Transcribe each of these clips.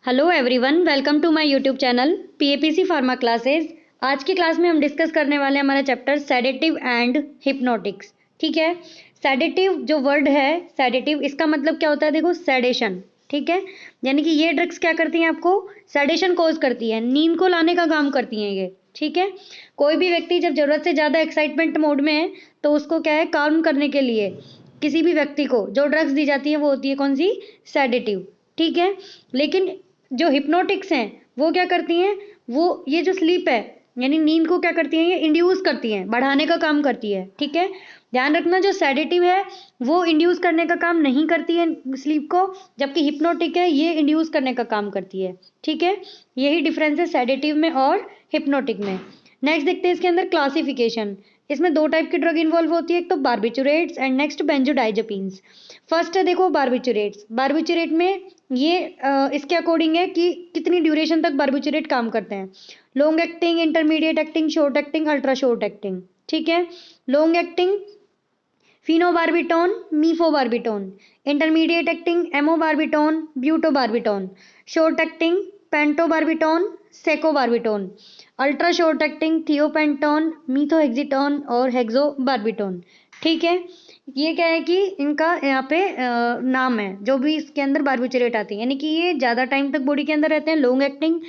Hello everyone, welcome to my YouTube channel PAPC pharma classes. आज की class में हम डिस्कस करने वाले हैं हमारा चैप्टर सेडेटिव एंड हिप्नोटिक्स। ठीक है। सेडेटिव जो वर्ड है सेडेटिव, इसका मतलब क्या होता है? देखो, सेडेशन। ठीक है, यानी कि ये ड्रग्स क्या करती हैं? आपको सेडेशन कॉज करती है, नींद को लाने का काम करती हैं ये। ठीक है। कोई भी व्यक्ति जब जरूरत से ज़्यादा एक्साइटमेंट मोड में है तो उसको क्या है, काम करने के लिए किसी भी व्यक्ति को जो ड्रग्स दी जाती है वो होती है कौन सी? सेडेटिव। ठीक है। लेकिन जो हिप्नोटिक्स हैं वो क्या करती हैं? वो ये जो स्लीप है यानी नींद को क्या करती हैं? ये इंड्यूस करती हैं, बढ़ाने का काम करती है। ठीक है। ध्यान रखना, जो सेडेटिव है वो इंड्यूस करने का काम नहीं करती है स्लीप को, जबकि हिप्नोटिक है ये इंड्यूस करने का काम करती है। ठीक है। यही डिफरेंस है सेडेटिव में और हिप्नोटिक में। नेक्स्ट देखते हैं इसके अंदर क्लासिफिकेशन। इसमें दो टाइप की ड्रग इन्वॉल्व होती है, एक तो barbiturates and next benzodiazepines. First है देखो बार्बिचुरेट्स। बार्बिचुरेट में ये इसके अकॉर्डिंग है कि कितनी ड्यूरेशन तक बार्बिचुरेट काम करते हैं। Long acting, intermediate acting, short acting, ultra short acting. ठीक है। Long acting phenobarbitone, mephobarbitone. Intermediate acting amobarbitone, butobarbitone. Short acting pentobarbitone, secobarbitone. Ultra short acting thiopentone, methohexitone और हेक्सोबार्बिटोन। ठीक है। ये क्या है कि इनका यहाँ पे नाम है जो भी इसके अंदर बार्बिचुरेट आती है, यानी कि ये ज़्यादा टाइम तक बॉडी के अंदर रहते हैं। Long acting,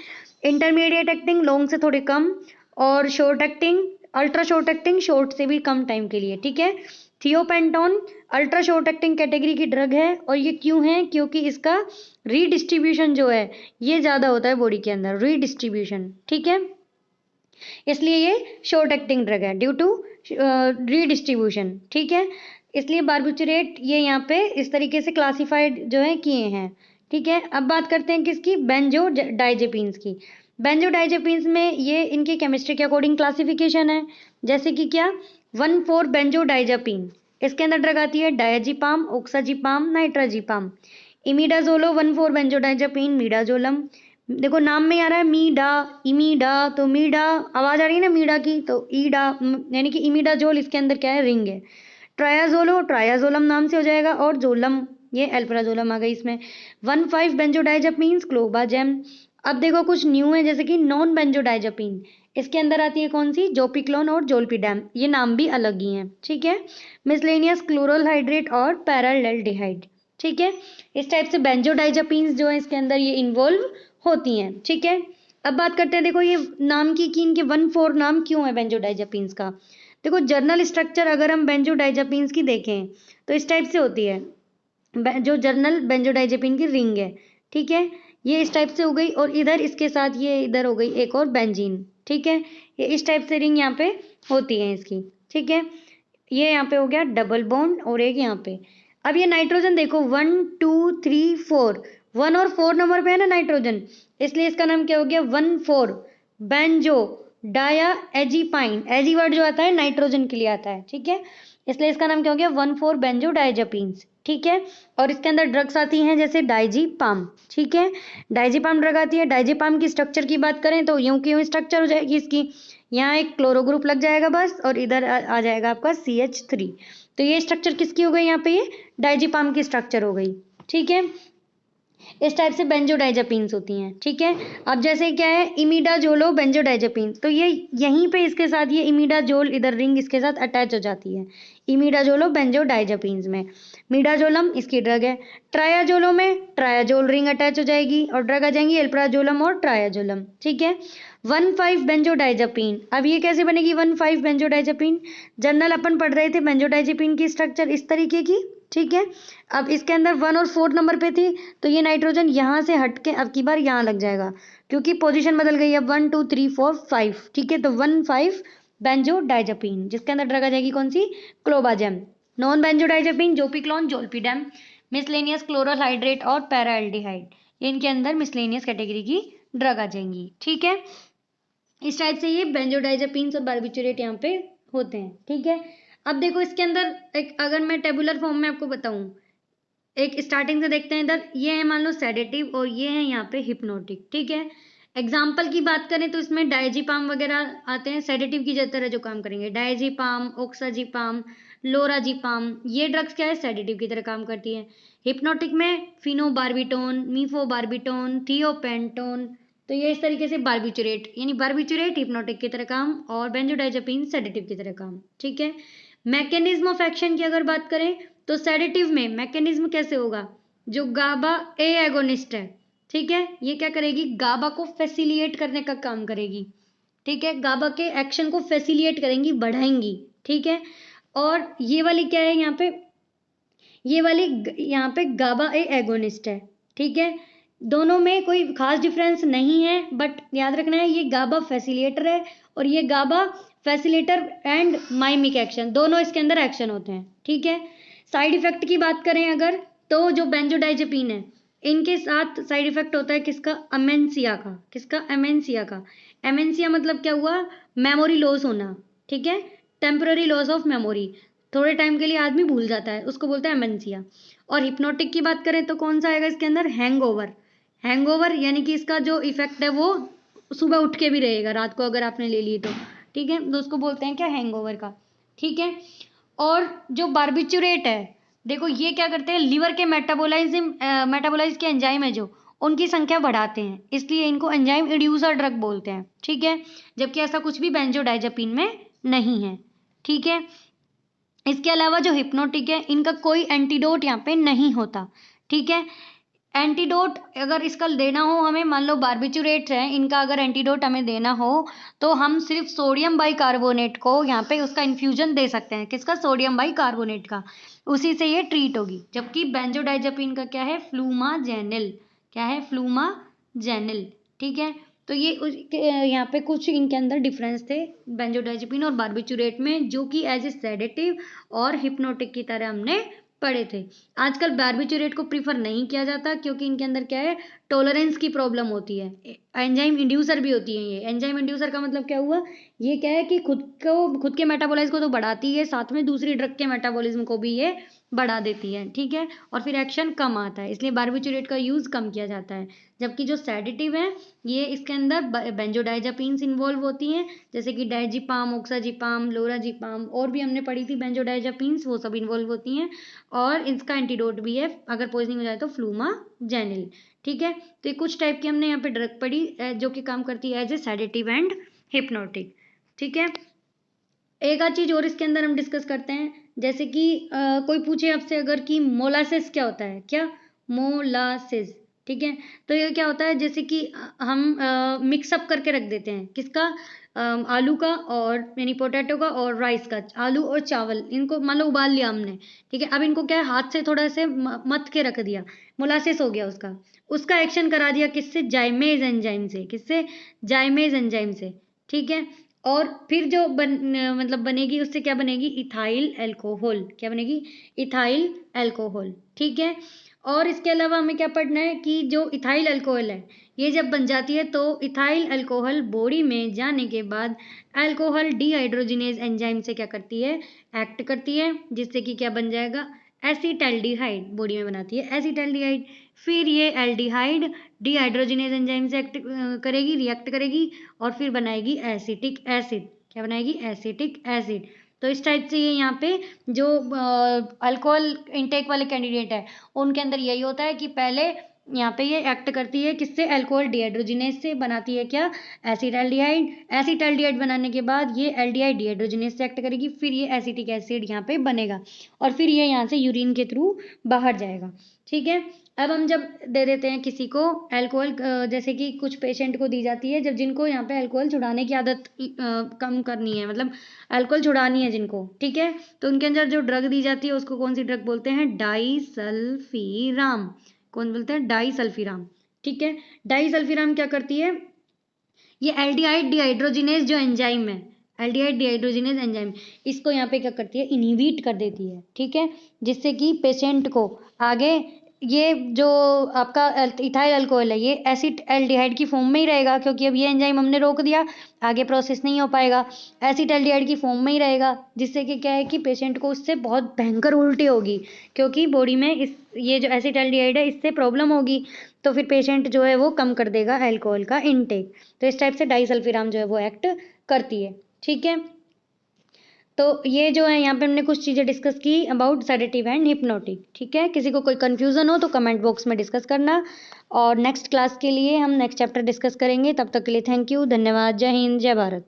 intermediate acting long से थोड़े कम, और short acting ultra short acting short से भी कम टाइम के लिए। ठीक है। Thiopentone ultra short acting category की ड्रग है, और ये क्यों है? क्योंकि इसका रीडिस्ट्रीब्यूशन जो है ये ज़्यादा होता है बॉडी के अंदर, रीडिस्ट्रीब्यूशन। ठीक है। इसलिए ये शॉर्ट एक्टिंग ड्रग है ड्यू टू रीडिस्ट्रीब्यूशन। ठीक है। इसलिए बार्बिचुरेट ये यहाँ पे इस तरीके से क्लासिफाइड जो है किए हैं। ठीक है। अब बात करते हैं किसकी? बेंजोडाइजेपिन्स की। बेंजोडाइजेपिन्स में ये इनकी केमिस्ट्री के अकॉर्डिंग क्लासिफिकेशन है। जैसे कि क्या? 1,4 बेंजोडाइजेपिन। इसके अंदर ड्रग आती है डायजीपाम, ओक्साजीपाम, नाइट्राजीपाम। इमिडाजोलो 1,4 बेंजोडाइजेपिन, मीडाजोलम। देखो नाम में आ रहा है मीडा, इमीडा, तो मीडा आवाज आ रही है ना मीडा की, तो ईडा यानी कि इमिडाजोल इसके अंदर क्या है? रिंग है। ट्रायाजोलो ट्रायाजोलम नाम से हो जाएगा, और जोलम ये एल्प्राजोलम आ गई इसमें। 1,5 बेंजोडाइजेपिन्स क्लोबाजेम। अब देखो कुछ न्यू है, जैसे कि नॉन बेंजोडाइजेपिन। इसके अंदर आती है कौन सी? जोपिक्लोन और जोल्पिडैम। ये नाम भी अलग ही है। ठीक है। मिसलेनियस क्लोरल हाइड्रेट और पैराल्डेहाइड। ठीक है। इस टाइप से बेंजोडाइजेपिन्स जो है इसके अंदर ये इन्वॉल्व होती हैं। ठीक है। अब बात करते हैं, देखो ये नाम की कि इनके 1,4 नाम क्यों है बेंजोडाइजेपिन्स का। देखो जर्नल स्ट्रक्चर अगर हम बेंजोडाइजेपिन्स की देखें तो इस टाइप से होती है। जो जर्नल बेंजोडाइजेपिन की रिंग है, ठीक है, ये इस टाइप से हो गई, और इधर इसके साथ ये इधर हो गई एक और बेंजीन। ठीक है। ये इस टाइप से रिंग यहाँ पे होती है इसकी। ठीक है। ये यहाँ पे हो गया डबल बॉन्ड, और एक यहाँ पे। अब ये नाइट्रोजन देखो 1 2 3 4, 1 और 4 नंबर पे है ना नाइट्रोजन, इसलिए इसका नाम क्या हो गया? 1,4 बेंजो डाया एजीपाइन। एजी वर्ड जो आता है नाइट्रोजन के लिए आता है। ठीक है। इसलिए इसका नाम क्या हो गया? 1,4 बेंजो डायजेपिन्स। ठीक है। और इसके अंदर ड्रग्स आती हैं जैसे डाइजीपाम। ठीक है। डाइजीपाम ड्रग आती है। डाइजीपाम की स्ट्रक्चर की बात करें तो यूं की यूं स्ट्रक्चर हो जाएगी इसकी। यहाँ एक क्लोरो ग्रुप लग जाएगा बस, और इधर आ जाएगा आपका CH3। तो ये स्ट्रक्चर किसकी हो गई? यहाँ पे ये डाइजीपाम की स्ट्रक्चर हो गई। ठीक है। इस टाइप से बेंजोडाइजेपिन्स होती हैं। ठीक है। अब जैसे क्या है इमिडाजोलो बेंजोडाइजेपिन, तो ये यहीं पे इसके साथ ये इमिडाजोल इधर रिंग इसके साथ अटैच हो जाती है इमिडाजोलो बेंजोडाइजेपिन्स में। मिडाजोलम इसकी ड्रग है। ट्रायाजोलो में ट्रायाजोल रिंग अटैच हो जाएगी, और ड्रग आ जाएंगी एल्प्राजोलम और ट्रायाजोलम। ठीक है। 1,5 बेंजोडाइजेपिन। अब ये कैसे बनेगी 1,5 बेंजोडाइजेपिन? जनरल अपन पढ़ रहे थे बेंजोडाइजेपिन की स्ट्रक्चर इस तरीके की। ठीक है। अब इसके अंदर 1 और 4 नंबर पे थी, तो ये नाइट्रोजन यहाँ से हट के अब की बार यहाँ लग जाएगा, क्योंकि पोजीशन बदल गई है। 1 2 3 4 5। ठीक है। तो 1,5 बेंजोडाइजेपिन, जिसके अंदर ड्रग आ जाएगी कौन सी? Clobazam. Non benzodiazepine zopiclone zolpidem. Miscellaneous chloral hydrate और पैराल्डिहाइड, इनके अंदर मिसलेनियस कैटेगरी की ड्रग आ जाएंगी। ठीक है। इस टाइप से ये बेंजोडाइजेपिन्स और बार्बिचुरेट यहाँ पे होते हैं। ठीक है। अब देखो इसके अंदर एक, अगर मैं टेबुलर फॉर्म में आपको बताऊं, एक स्टार्टिंग से देखते हैं। इधर ये है मान लो सेडेटिव, और ये है यहाँ पे हिप्नोटिक। ठीक है। एग्जाम्पल की बात करें तो इसमें डायजीपाम वगैरह आते हैं, सेडेटिव की तरह जो काम करेंगे। डायजीपाम, ओक्साजीपाम, लोराजिपाम, ये ड्रग्स क्या है, सेडेटिव की तरह काम करती है। हिप्नोटिक में फिनोबार्बिटोन, मीफोबार्बिटोन, थियोपेंटोन, तो ये इस तरीके से बार्बिचुरेट, यानी बार्बिचुरेट हिप्नोटिक की तरह काम और बेंजोडाइजेपिन सेडेटिव की तरह काम। ठीक है, मैकेनिज्म ऑफ एक्शन की अगर बात करें तो सेडेटिव में मैकेनिज्म कैसे होगा, जो गाबा ए एगोनिस्ट है, ठीक है, ये क्या करेगी, गाबा को फैसिलिएट करने का काम करेगी। ठीक है, गाबा के एक्शन को फैसिलिएट करेंगी, बढ़ाएंगी। ठीक है, और ये वाली क्या है यहाँ पे, ये वाली यहाँ पे गाबा ए एगोनिस्ट है। ठीक है, दोनों में कोई खास डिफरेंस नहीं है, बट याद रखना है ये गाबा फैसिलिएटर है और ये गाबा फैसिलिएटर एंड माइमिक एक्शन, दोनों इसके अंदर एक्शन होते हैं। ठीक है, साइड इफेक्ट की बात करें अगर, तो जो बेंजोडाइजेपिन है इनके साथ साइड इफेक्ट होता है किसका, अमेंसिया का। किसका, अमेंसिया का। अमेंसिया मतलब क्या हुआ, मेमोरी लॉस होना। ठीक है, टेम्पररी लॉस ऑफ मेमोरी, थोड़े टाइम के लिए आदमी भूल जाता है, उसको बोलते हैं अमेंसिया। और हिप्नोटिक की बात करें तो कौन सा आएगा इसके अंदर, हैंगओवर। हैंगओवर यानी कि इसका जो इफेक्ट है वो सुबह उठ के भी रहेगा, रात को अगर आपने ले ली तो। ठीक है, तो उसको बोलते हैं क्या, हैंगओवर का। ठीक है, और जो बार्बिचुरेट है, देखो ये क्या करते हैं, लीवर के मेटाबोलाइज के एंजाइम है जो, उनकी संख्या बढ़ाते हैं, इसलिए इनको एंजाइम इंड्यूसर ड्रग बोलते हैं। ठीक है, जबकि ऐसा कुछ भी बेंजोडाइजेपिन में नहीं है। ठीक है, इसके अलावा जो हिप्नोटिक है इनका कोई एंटीडोट यहाँ पे नहीं होता। ठीक है, एंटीडोट अगर इसका देना हो हमें, मान लो बार्बिचुरेट है, इनका अगर एंटीडोट हमें देना हो तो हम सिर्फ सोडियम बाइकार्बोनेट को यहाँ पे उसका इन्फ्यूजन दे सकते हैं। किसका, सोडियम बाइकार्बोनेट का, उसी से ये ट्रीट होगी। जबकि बेंजोडाइजेपिन का क्या है, फ्लूमाजेनिल। क्या है, फ्लूमाजेनिल। ठीक है, तो ये यहाँ पे कुछ इनके अंदर डिफरेंस थे बेंजोडाइजेपिन और बार्बिचुरेट में, जो कि एज ए सेडेटिव और हिप्नोटिक की तरह हमने पढ़े थे। आजकल बार्बिचुरेट को प्रीफर नहीं किया जाता क्योंकि इनके अंदर क्या है, टॉलरेंस की प्रॉब्लम होती है, एंजाइम इंड्यूसर भी होती है। ये एंजाइम इंड्यूसर का मतलब क्या हुआ, ये क्या है कि खुद के मेटाबॉलिज्म को तो बढ़ाती है, साथ में दूसरी ड्रग के मेटाबॉलिज्म को भी ये बढ़ा देती है। ठीक है, और फिर एक्शन कम आता है, इसलिए बार्बिचुरेट का यूज कम किया जाता है। जबकि जो सेडेटिव है ये इसके अंदर बेंजोडाइजेपिन्स इन्वॉल्व होती हैं, जैसे कि डायजिपाम, ओक्साजिपाम, लोराजिपाम, और भी हमने पढ़ी थी बेंजोडाइजेपिन्स, वो सब इन्वॉल्व होती हैं। और इसका एंटीडोट भी है, अगर पॉइजनिंग हो जाए तो फ्लूमाजेनिल। ठीक है, तो ये कुछ टाइप की हमने यहाँ पे ड्रग पढ़ी जो कि काम करती है as a sedative and hypnotic. ठीक है, एक आध चीज और इसके अंदर हम डिस्कस करते हैं, जैसे कि कोई पूछे आपसे अगर कि मोलासिस क्या होता है, क्या, मोलासिस। ठीक है, तो ये क्या होता है, जैसे कि हम मिक्सअप करके रख देते हैं, किसका, आलू का और यानी पोटैटो का और राइस का, आलू और चावल, इनको मान लो उबाल लिया हमने। ठीक है, अब इनको क्या है, हाथ से थोड़ा से मथ के रख दिया, मोलासिस हो गया उसका। उसका एक्शन करा दिया किससे, जाइमेज एंजाइम से। किससे, जाइमेज एंजाइम से। ठीक है, और फिर जो मतलब बनेगी, उससे क्या बनेगी, इथाइल अल्कोहल। क्या बनेगी, इथाइल अल्कोहल। ठीक है, और इसके अलावा हमें क्या पढ़ना है कि जो इथाइल अल्कोहल है ये जब बन जाती है तो इथाइल अल्कोहल बॉडी में जाने के बाद अल्कोहल डिहाइड्रोजिनेज एंजाइम से क्या करती है, एक्ट करती है, जिससे कि क्या बन जाएगा, एसिटाल्डिहाइड बॉडी में बनाती है, एसिटाल्डिहाइड। फिर ये एल्डिहाइड डिहाइड्रोजिनेज एंजाइम से एक्ट करेगी, रिएक्ट करेगी, और फिर बनाएगी एसिटिक एसिड। क्या बनाएगी, एसिटिक एसिड। तो इस टाइप से ये यहाँ पे जो अल्कोहल इंटेक वाले कैंडिडेट है उनके अंदर यही होता है कि पहले यहाँ पे ये एक्ट करती है किससे, अल्कोहल डिहाइड्रोजिनेज से, बनाती है क्या, एसिटाल्डिहाइड। एसिटाल्डिहाइड बनाने के बाद ये एल्डिहाइड डिहाइड्रोजिनेज से एक्ट करेगी, फिर ये एसिटिक एसिड यहाँ पे बनेगा और फिर ये यहाँ से यूरिन के थ्रू बाहर जाएगा। ठीक है, अब हम जब दे देते हैं किसी को अल्कोहल, जैसे कि कुछ पेशेंट को दी जाती है जब जिनको यहाँ पे अल्कोहल छुड़ाने की आदत कम करनी है, मतलब अल्कोहल छुड़ानी है जिनको। ठीक है, तो उनके अंदर जो ड्रग दी जाती है उसको कौन सी ड्रग बोलते हैं, डाइसल्फीराम। कौन बोलते हैं, डाइसल्फीराम। ठीक है, डाइसल्फीराम क्या करती है, ये एल्डिहाइड डिहाइड्रोजिनेज जो एंजाइम है, एल्डिहाइड डिहाइड्रोजिनेज एंजाइम, इसको यहाँ पे क्या करती है, इनहिबिट कर देती है। ठीक है, जिससे कि पेशेंट को आगे ये जो आपका इथाइल अल्कोहल है ये एसिड एल्डिहाइड की फॉर्म में ही रहेगा, क्योंकि अब ये एंजाइम हमने रोक दिया, आगे प्रोसेस नहीं हो पाएगा, एसिड एल्डिहाइड की फॉर्म में ही रहेगा, जिससे कि क्या है कि पेशेंट को उससे बहुत भयंकर उल्टी होगी, क्योंकि बॉडी में इस ये जो एसिड एल्डिहाइड है इससे प्रॉब्लम होगी, तो फिर पेशेंट जो है वो कम कर देगा अल्कोहल का इनटेक। तो इस टाइप से डाइसल्फीराम जो है वो एक्ट करती है। ठीक है, तो ये जो है यहाँ पे हमने कुछ चीज़ें डिस्कस की अबाउट सेडेटिव एंड हिप्नोटिक। ठीक है, किसी को कोई कन्फ्यूज़न हो तो कमेंट बॉक्स में डिस्कस करना। और नेक्स्ट क्लास के लिए हम नेक्स्ट चैप्टर डिस्कस करेंगे। तब तक के लिए थैंक यू, धन्यवाद, जय हिंद, जय भारत।